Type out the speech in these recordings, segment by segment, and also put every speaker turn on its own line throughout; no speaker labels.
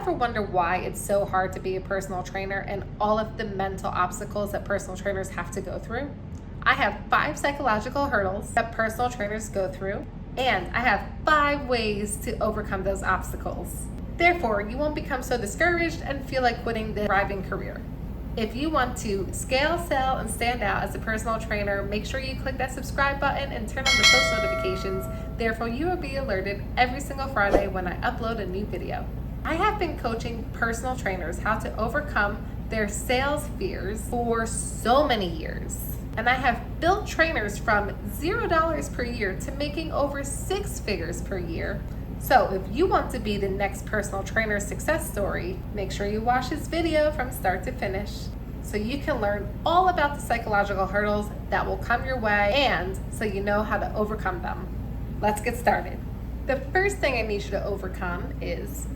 ever wonder why it's so hard to be a personal trainer and all of the mental obstacles that personal trainers have to go through? I have 5 psychological hurdles that personal trainers go through, and I have 5 ways to overcome those obstacles. Therefore, you won't become so discouraged and feel like quitting the thriving career. If you want to scale, sell, and stand out as a personal trainer, make sure you click that subscribe button and turn on the post notifications. Therefore, you will be alerted every single Friday when I upload a new video. I have been coaching personal trainers how to overcome their sales fears for so many years. And I have built trainers from $0 per year to making over 6 figures per year. So if you want to be the next personal trainer success story, make sure you watch this video from start to finish so you can learn all about the psychological hurdles that will come your way and so you know how to overcome them. Let's get started. The first thing I need you to overcome is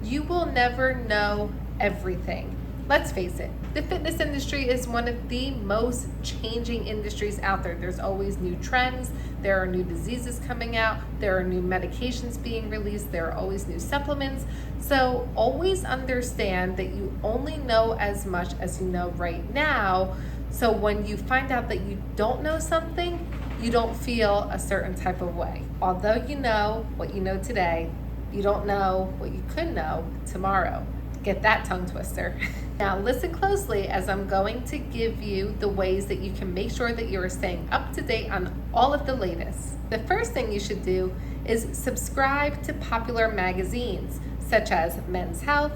you will never know everything. Let's face it, the fitness industry is one of the most changing industries out there. There's always new trends, there are new diseases coming out, there are new medications being released, there are always new supplements. So always understand that you only know as much as you know right now. So when you find out that you don't know something, you don't feel a certain type of way. Although you know what you know today, you don't know what you could know tomorrow. Get that tongue twister. Now listen closely as I'm going to give you the ways that you can make sure that you are staying up to date on all of the latest. The first thing you should do is subscribe to popular magazines such as Men's Health,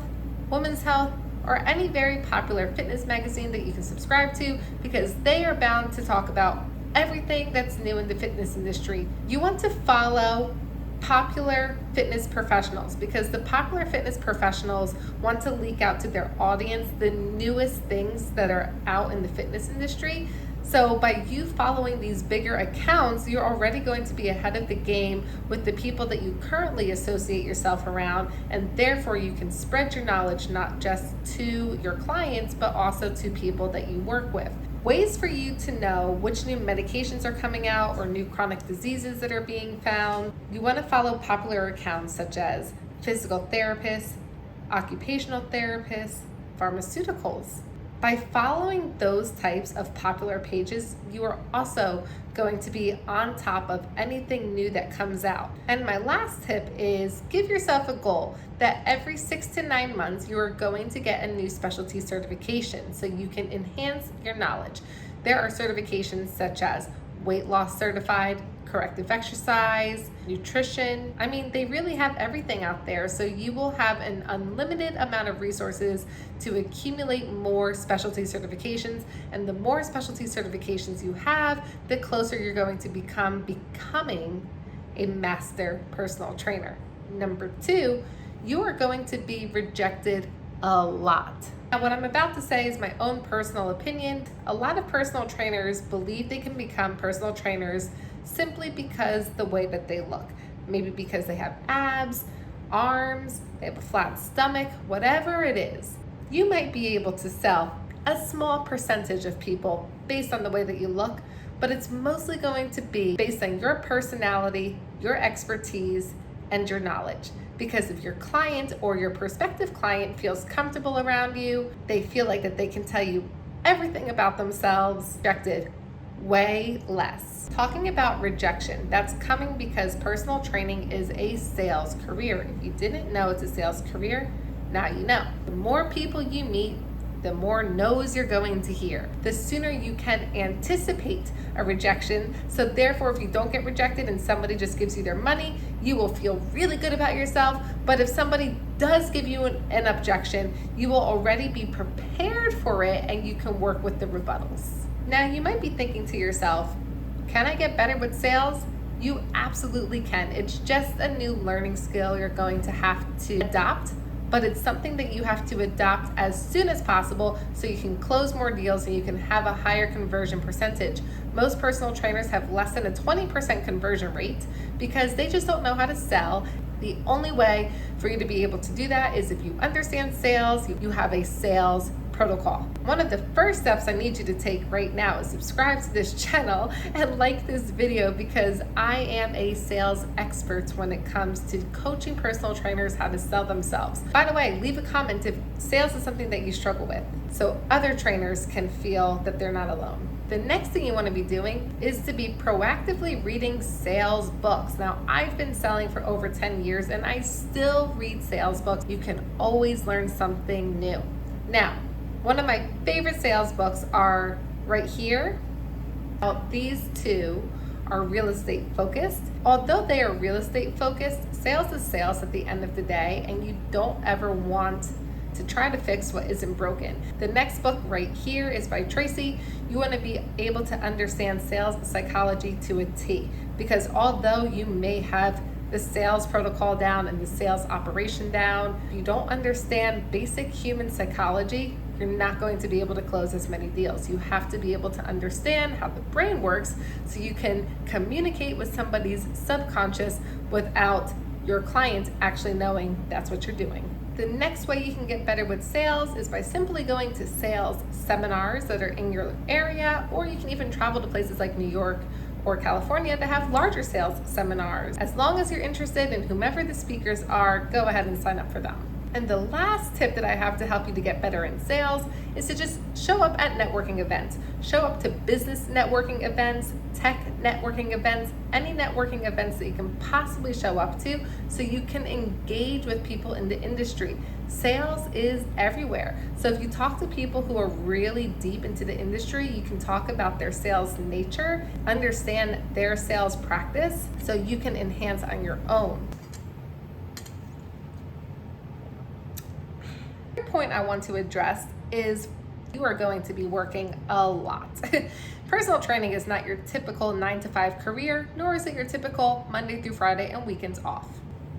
Women's Health, or any very popular fitness magazine that you can subscribe to because they are bound to talk about everything that's new in the fitness industry. You want to follow popular fitness professionals because the popular fitness professionals want to leak out to their audience the newest things that are out in the fitness industry. So by you following these bigger accounts, you're already going to be ahead of the game with the people that you currently associate yourself around, and therefore you can spread your knowledge not just to your clients but also to people that you work with. Ways for you to know which new medications are coming out or new chronic diseases that are being found. You want to follow popular accounts such as physical therapists, occupational therapists, pharmaceuticals. By following those types of popular pages, you are also going to be on top of anything new that comes out. And my last tip is give yourself a goal that every 6 to 9 months you are going to get a new specialty certification so you can enhance your knowledge. There are certifications such as weight loss certified, corrective exercise, nutrition. I mean, they really have everything out there. So you will have an unlimited amount of resources to accumulate more specialty certifications. And the more specialty certifications you have, the closer you're going to becoming a master personal trainer. Number 2, you are going to be rejected a lot. Now, what I'm about to say is my own personal opinion. A lot of personal trainers believe they can become personal trainers simply because the way that they look. Maybe because they have abs, arms, they have a flat stomach, whatever it is. You might be able to sell a small percentage of people based on the way that you look, but it's mostly going to be based on your personality, your expertise, and your knowledge. Because if your client or your prospective client feels comfortable around you, they feel like that they can tell you everything about themselves, rejected way less. Talking about rejection, that's coming because personal training is a sales career. If you didn't know it's a sales career, now you know. The more people you meet, the more no's you're going to hear. The sooner you can anticipate a rejection. So therefore, if you don't get rejected and somebody just gives you their money, you will feel really good about yourself. But if somebody does give you an objection, you will already be prepared for it and you can work with the rebuttals. Now, you might be thinking to yourself, can I get better with sales? You absolutely can. It's just a new learning skill you're going to have to adopt, but it's something that you have to adopt as soon as possible so you can close more deals and you can have a higher conversion percentage. Most personal trainers have less than a 20% conversion rate because they just don't know how to sell The only way for you to be able to do that is if you understand sales, you have a sales protocol. One of the first steps I need you to take right now is subscribe to this channel and like this video, because I am a sales expert when it comes to coaching personal trainers how to sell themselves. By the way, leave a comment if sales is something that you struggle with, so other trainers can feel that they're not alone. The next thing you want to be doing is to be proactively reading sales books. Now, I've been selling for over 10 years and I still read sales books. You can always learn something new. Now, one of my favorite sales books are right here. Now, these two are real estate focused. Although they are real estate focused, sales is sales at the end of the day, and you don't ever want to try to fix what isn't broken. The next book right here is by Tracy. You want to be able to understand sales psychology to a T, because although you may have the sales protocol down and the sales operation down, if you don't understand basic human psychology, you're not going to be able to close as many deals. You have to be able to understand how the brain works so you can communicate with somebody's subconscious without your client actually knowing that's what you're doing. The next way you can get better with sales is by simply going to sales seminars that are in your area, or you can even travel to places like New York or California that have larger sales seminars. As long as you're interested in whomever the speakers are, go ahead and sign up for them. And the last tip that I have to help you to get better in sales is to just show up at networking events. Show up to business networking events, tech networking events, any networking events that you can possibly show up to so you can engage with people in the industry. Sales is everywhere. So if you talk to people who are really deep into the industry, you can talk about their sales nature, understand their sales practice so you can enhance on your own. The point I want to address is you are going to be working a lot. Personal training is not your typical 9-to-5 career, nor is it your typical Monday through Friday and weekends off.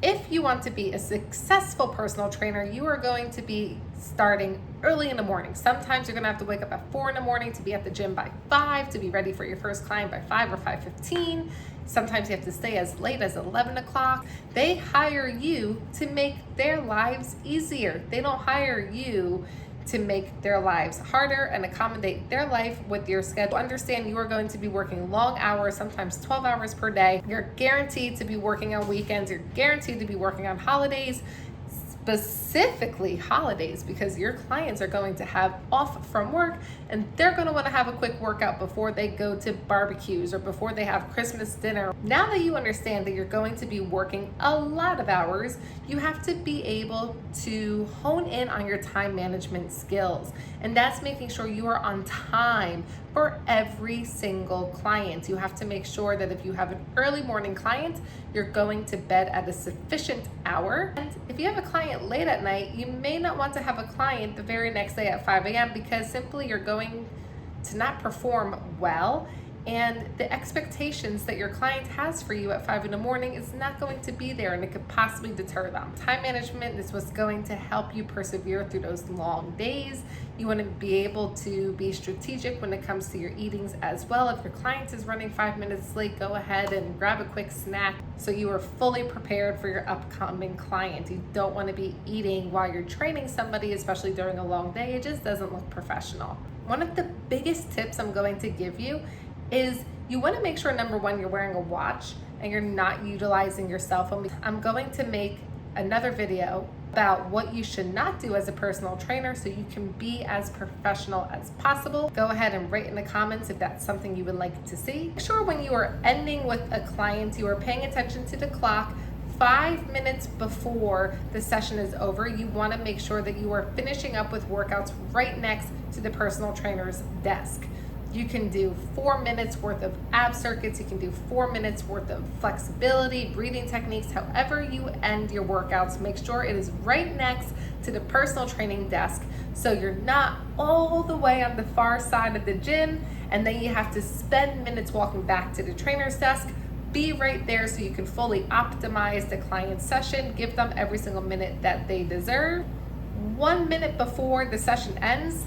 If you want to be a successful personal trainer, you are going to be starting early in the morning. Sometimes you're going to have to wake up at 4 in the morning to be at the gym by 5, to be ready for your first client by 5 or 5:15. Sometimes you have to stay as late as 11 o'clock. They hire you to make their lives easier. They don't hire you to make their lives harder and accommodate their life with your schedule. Understand you are going to be working long hours, sometimes 12 hours per day. You're guaranteed to be working on weekends. You're guaranteed to be working on holidays, specifically holidays, because your clients are going to have off from work and they're going to want to have a quick workout before they go to barbecues or before they have Christmas dinner. Now that you understand that you're going to be working a lot of hours, you have to be able to hone in on your time management skills, and that's making sure you are on time for every single client. You have to make sure that if you have an early morning client, you're going to bed at a sufficient hour. And if you have a client late at night, you may not want to have a client the very next day at 5 a.m. because simply you're going to not perform well, and the expectations that your client has for you at 5 in the morning is not going to be there, and it could possibly deter them. Time management is what's going to help you persevere through those long days. You want to be able to be strategic when it comes to your eatings as well. If your client is running 5 minutes late, go ahead and grab a quick snack so you are fully prepared for your upcoming client. You don't want to be eating while you're training somebody, especially during a long day. It just doesn't look professional. One of the biggest tips I'm going to give you is you want to make sure, number one, you're wearing a watch and you're not utilizing your cell phone. I'm going to make another video about what you should not do as a personal trainer so you can be as professional as possible. Go ahead and write in the comments if that's something you would like to see. Make sure when you are ending with a client, you are paying attention to the clock. 5 minutes before the session is over, you want to make sure that you are finishing up with workouts right next to the personal trainer's desk. You can do 4 minutes worth of ab circuits. You can do 4 minutes worth of flexibility, breathing techniques, however you end your workouts. Make sure it is right next to the personal training desk so you're not all the way on the far side of the gym and then you have to spend minutes walking back to the trainer's desk. Be right there so you can fully optimize the client's session. Give them every single minute that they deserve. 1 minute before the session ends,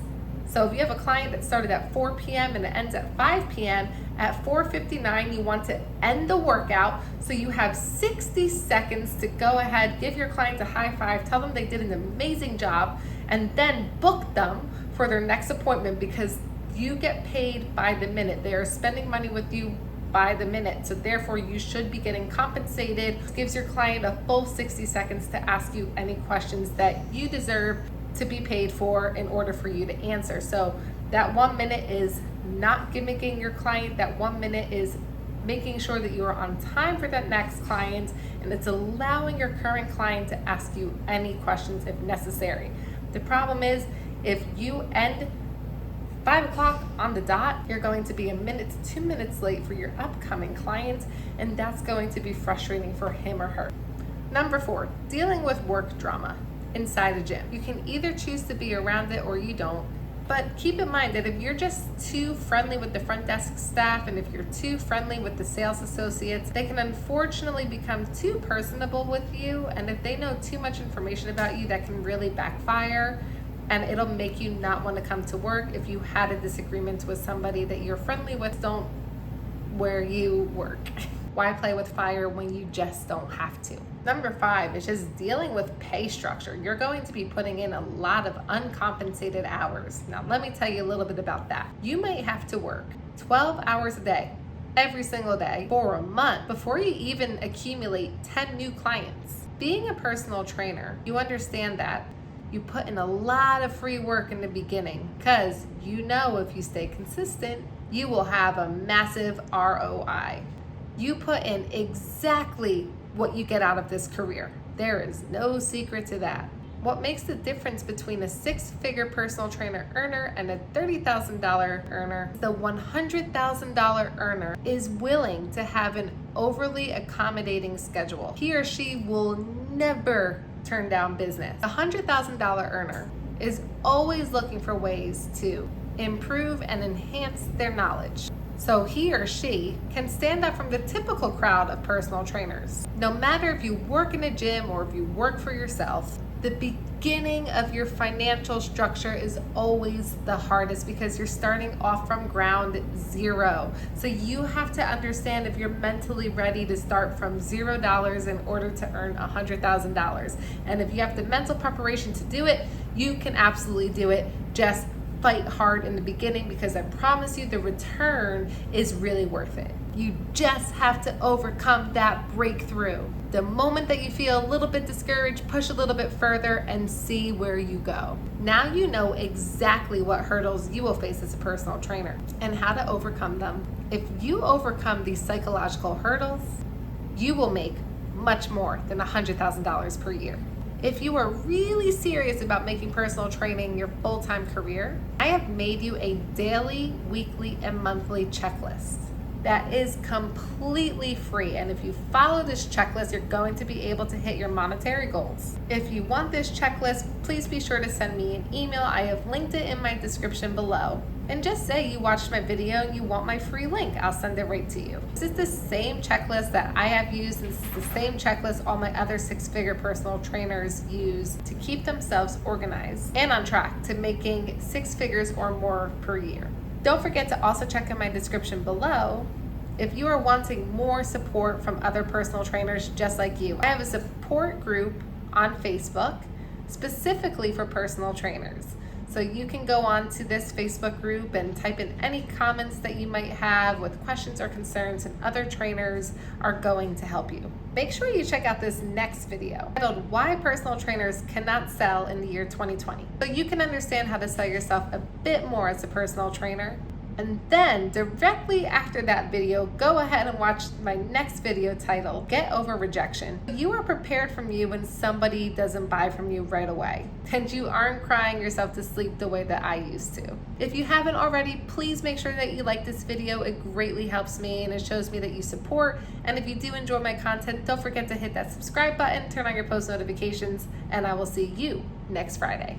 so if you have a client that started at 4 p.m. and it ends at 5 p.m., At 4:59, you want to end the workout, so you have 60 seconds to go ahead, give your client a high five, tell them they did an amazing job, and then book them for their next appointment, because you get paid by the minute. They are spending money with you by the minute, so therefore you should be getting compensated. It gives your client a full 60 seconds to ask you any questions that you deserve to be paid for in order for you to answer. So that 1 minute is not gimmicking your client. That 1 minute is making sure that you are on time for that next client, and it's allowing your current client to ask you any questions if necessary. The problem is, if you end 5 o'clock on the dot, you're going to be 1 minute to 2 minutes late for your upcoming client, and that's going to be frustrating for him or her. Number 4, dealing with work drama inside a gym. You can either choose to be around it or you don't. But keep in mind that if you're just too friendly with the front desk staff, and if you're too friendly with the sales associates, they can unfortunately become too personable with you. And if they know too much information about you, that can really backfire, and it'll make you not want to come to work. If you had a disagreement with somebody that you're friendly with, don't where you work. Why play with fire when you just don't have to? Number 5 is just dealing with pay structure. You're going to be putting in a lot of uncompensated hours. Now, let me tell you a little bit about that. You might have to work 12 hours a day, every single day, for a month before you even accumulate 10 new clients. Being a personal trainer, you understand that you put in a lot of free work in the beginning, because you know if you stay consistent, you will have a massive ROI. You put in exactly what you get out of this career. There is no secret to that. What makes the difference between a 6-figure personal trainer earner and a $30,000 earner? The $100,000 earner is willing to have an overly accommodating schedule. He or she will never turn down business. The $100,000 earner is always looking for ways to improve and enhance their knowledge, so he or she can stand out from the typical crowd of personal trainers. No matter if you work in a gym or if you work for yourself, the beginning of your financial structure is always the hardest, because you're starting off from ground zero. So you have to understand if you're mentally ready to start from $0 in order to earn $100,000. And if you have the mental preparation to do it, you can absolutely do it. Just fight hard in the beginning, because I promise you the return is really worth it. You just have to overcome that breakthrough. The moment that you feel a little bit discouraged, push a little bit further and see where you go. Now you know exactly what hurdles you will face as a personal trainer and how to overcome them. If you overcome these psychological hurdles, you will make much more than $100,000 per year. If you are really serious about making personal training your full-time career, I have made you a daily, weekly, and monthly checklist that is completely free. And if you follow this checklist, you're going to be able to hit your monetary goals. If you want this checklist, please be sure to send me an email. I have linked it in my description below. And just say you watched my video and you want my free link. I'll send it right to you. This is the same checklist that I have used. This is the same checklist all my other 6-figure personal trainers use to keep themselves organized and on track to making 6 figures or more per year. Don't forget to also check in my description below if you are wanting more support from other personal trainers just like you. I have a support group on Facebook specifically for personal trainers. So you can go on to this Facebook group and type in any comments that you might have with questions or concerns, and other trainers are going to help you. Make sure you check out this next video titled Why Personal Trainers Cannot Sell in the Year 2020, so you can understand how to sell yourself a bit more as a personal trainer. And then directly after that video, go ahead and watch my next video titled Get Over Rejection. You are prepared from you when somebody doesn't buy from you right away, and you aren't crying yourself to sleep the way that I used to. If you haven't already, please make sure that you like this video. It greatly helps me and it shows me that you support. And if you do enjoy my content, don't forget to hit that subscribe button, turn on your post notifications, and I will see you next Friday.